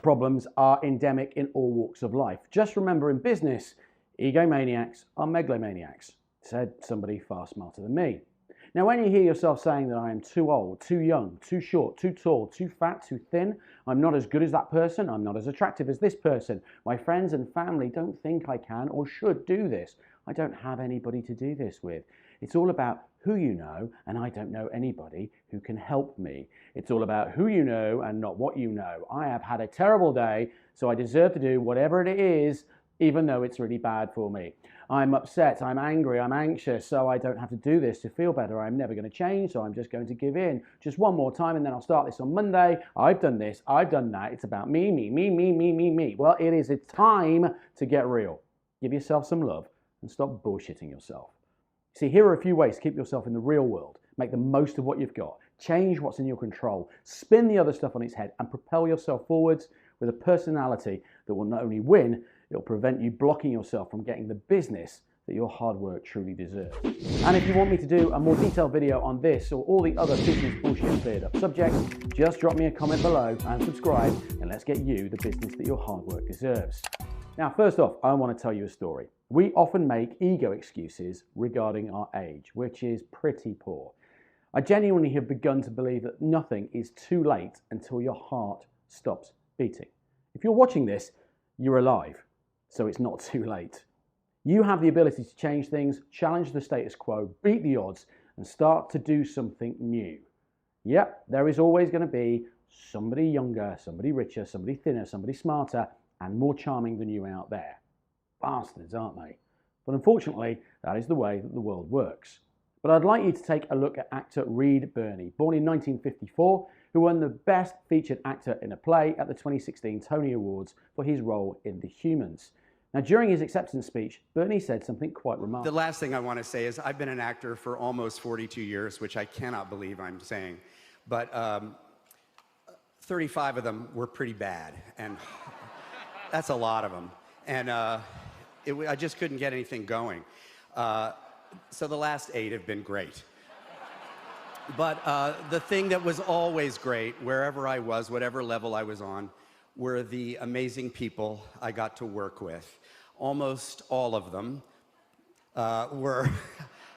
problems are endemic in all walks of life. Just remember, in business, egomaniacs are megalomaniacs, said somebody far smarter than me. Now, when you hear yourself saying that I am too old, too young, too short, too tall, too fat, too thin, I'm not as good as that person, I'm not as attractive as this person, my friends and family don't think I can or should do this, I don't have anybody to do this with. It's all about who you know, and I don't know anybody who can help me. It's all about who you know and not what you know. I have had a terrible day, so I deserve to do whatever it is, even though it's really bad for me. I'm upset, I'm angry, I'm anxious, so I don't have to do this to feel better. I'm never going to change, so I'm just going to give in. Just one more time, and then I'll start this on Monday. I've done this, I've done that. It's about me, me, me, me, me, me, me. Well, it is time to get real. Give yourself some love and stop bullshitting yourself. See, here are a few ways to keep yourself in the real world. Make the most of what you've got. Change what's in your control. Spin the other stuff on its head and propel yourself forwards with a personality that will not only win, it'll prevent you blocking yourself from getting the business that your hard work truly deserves. And if you want me to do a more detailed video on this or all the other business bullshit cleared up subjects, just drop me a comment below and subscribe, and let's get you the business that your hard work deserves. Now, first off, I want to tell you a story. We often make ego excuses regarding our age, which is pretty poor. I genuinely have begun to believe that nothing is too late until your heart stops beating. If you're watching this, you're alive, so it's not too late. You have the ability to change things, challenge the status quo, beat the odds, and start to do something new. Yep, there is always going to be somebody younger, somebody richer, somebody thinner, somebody smarter, and more charming than you out there. Bastards, aren't they? But unfortunately, that is the way that the world works. But I'd like you to take a look at actor Reed Birney, born in 1954, who won the Best Featured Actor in a Play at the 2016 Tony Awards for his role in The Humans. Now, during his acceptance speech, Birney said something quite remarkable. The last thing I want to say is I've been an actor for almost 42 years, which I cannot believe I'm saying, but 35 of them were pretty bad, and that's a lot of them. And I just couldn't get anything going. So the last 8 have been great. But the thing that was always great, wherever I was, whatever level I was on, were the amazing people I got to work with. Almost all of them were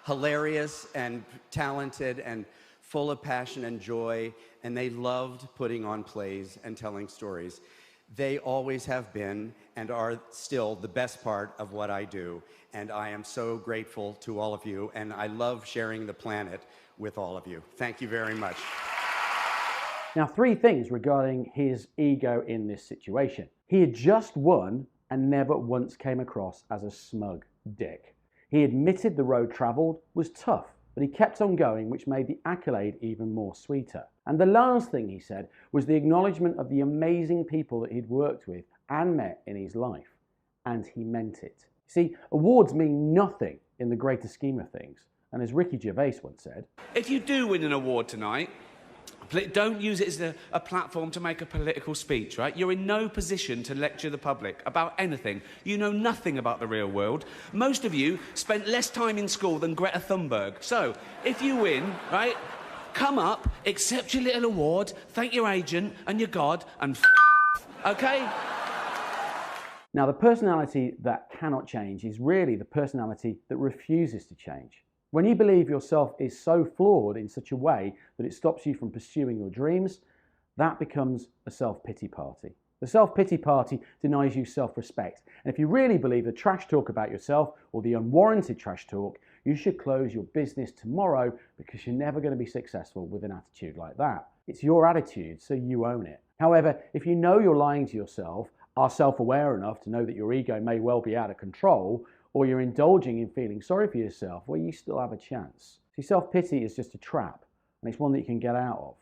hilarious and talented and full of passion and joy, and they loved putting on plays and telling stories. They always have been and are still the best part of what I do, and I am so grateful to all of you, and I love sharing the planet with all of you. Thank you very much. Now, 3 things regarding his ego in this situation. He had just won and never once came across as a smug dick. He admitted the road travelled was tough, but he kept on going, which made the accolade even more sweeter. And the last thing he said was the acknowledgement of the amazing people that he'd worked with and met in his life. And he meant it. See, awards mean nothing in the greater scheme of things. And as Ricky Gervais once said, if you do win an award tonight, don't use it as a platform to make a political speech, right? You're in no position to lecture the public about anything. You know nothing about the real world. Most of you spent less time in school than Greta Thunberg. So, if you win, right, come up, accept your little award, thank your agent and your God, and okay? Now, the personality that cannot change is really the personality that refuses to change. When you believe yourself is so flawed in such a way that it stops you from pursuing your dreams, that becomes a self-pity party. The self-pity party denies you self-respect. And if you really believe the trash talk about yourself or the unwarranted trash talk, you should close your business tomorrow, because you're never going to be successful with an attitude like that. It's your attitude, so you own it. However, if you know you're lying to yourself, are self-aware enough to know that your ego may well be out of control, or you're indulging in feeling sorry for yourself, well, you still have a chance. See, self-pity is just a trap, and it's one that you can get out of.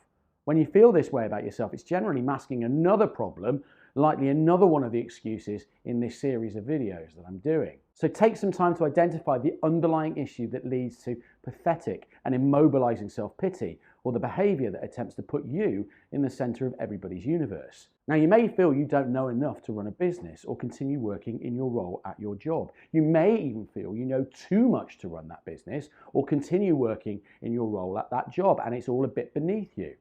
When you feel this way about yourself, it's generally masking another problem, likely another one of the excuses in this series of videos that I'm doing. So take some time to identify the underlying issue that leads to pathetic and immobilizing self-pity, or the behavior that attempts to put you in the center of everybody's universe. Now, you may feel you don't know enough to run a business or continue working in your role at your job. You may even feel you know too much to run that business or continue working in your role at that job, and it's all a bit beneath you.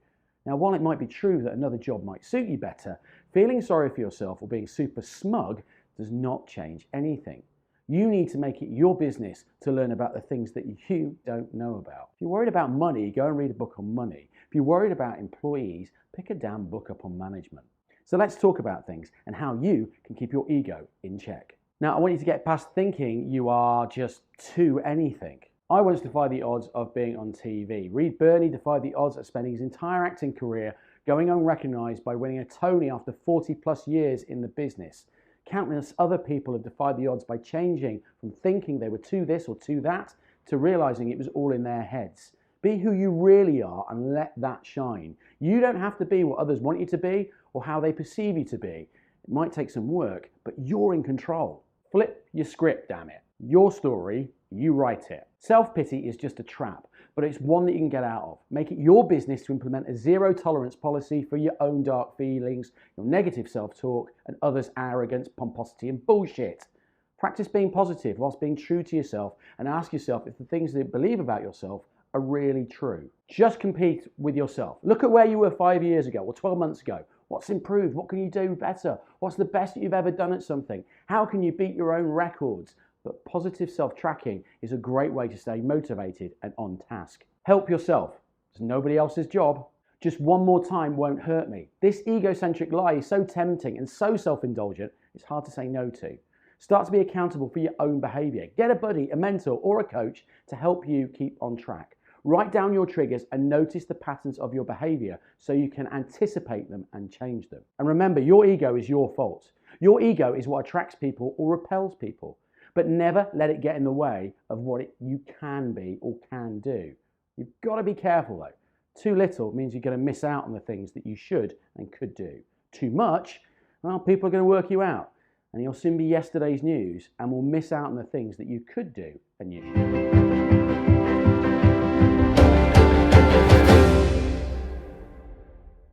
Now, while it might be true that another job might suit you better, feeling sorry for yourself or being super smug does not change anything. You need to make it your business to learn about the things that you don't know about. If you're worried about money, go and read a book on money. If you're worried about employees, pick a damn book up on management. So let's talk about things and how you can keep your ego in check. Now, I want you to get past thinking you are just too anything. I once defied the odds of being on TV. Reed Birney defied the odds of spending his entire acting career going unrecognised by winning a Tony after 40 plus years in the business. Countless other people have defied the odds by changing from thinking they were too this or too that to realising it was all in their heads. Be who you really are and let that shine. You don't have to be what others want you to be or how they perceive you to be. It might take some work, but you're in control. Flip your script, damn it. Your story, you write it. Self-pity is just a trap, but it's one that you can get out of. Make it your business to implement a zero-tolerance policy for your own dark feelings, your negative self-talk, and others' arrogance, pomposity, and bullshit. Practice being positive whilst being true to yourself and ask yourself if the things that you believe about yourself are really true. Just compete with yourself. Look at where you were 5 years ago or 12 months ago. What's improved? What can you do better? What's the best that you've ever done at something? How can you beat your own records? But positive self-tracking is a great way to stay motivated and on task. Help yourself. It's nobody else's job. Just one more time won't hurt me. This egocentric lie is so tempting and so self-indulgent, it's hard to say no to. Start to be accountable for your own behavior. Get a buddy, a mentor, or a coach to help you keep on track. Write down your triggers and notice the patterns of your behavior so you can anticipate them and change them. And remember, your ego is your fault. Your ego is what attracts people or repels people. But never let it get in the way of what you can be or can do. You've got to be careful though. Too little means you're going to miss out on the things that you should and could do. Too much, well, people are going to work you out. And you'll soon be yesterday's news and will miss out on the things that you could do and you should.